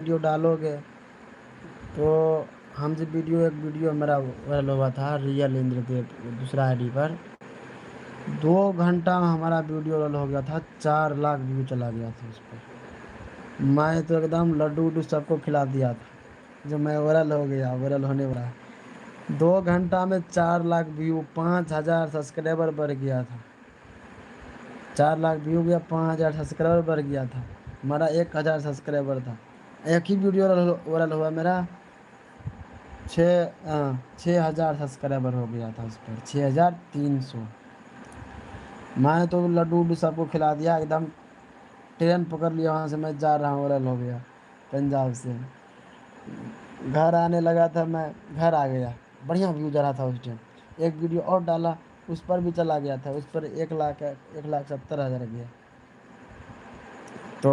Video डालोगे तो हमसे वीडियो मेरा वायरल हुआ था रियल इंद्रदेव दूसरा आईडी पर। 2 घंटा में हमारा वीडियो वायरल हो गया था, 4 लाख व्यू चला गया था उस पर। मैं तो एकदम लड्डू उड्डू सबको खिला दिया था जो मैं वायरल हो गया, वायरल होने वाला है। 2 घंटा में 4 लाख व्यू, 5,000 सब्सक्राइबर बढ़ गया था। 4 लाख व्यू गया, 5,000 सब्सक्राइबर बढ़ गया था। हमारा 1,000 सब्सक्राइबर था। एक ही वीडियो वायरल हुआ मेरा, 6,000 सब्सक्राइबर हो गया था उस पर, 6,300। मैंने तो लड्डू उड्डू सबको खिला दिया एकदम। ट्रेन पकड़ लिया, वहाँ से मैं जा रहा हूँ, वायरल हो गया पंजाब से। घर आने लगा था, मैं घर आ गया। बढ़िया व्यू जा रहा था उस टाइम। एक वीडियो और डाला, उस पर भी चला गया था, उस पर 1,70,000 गया। तो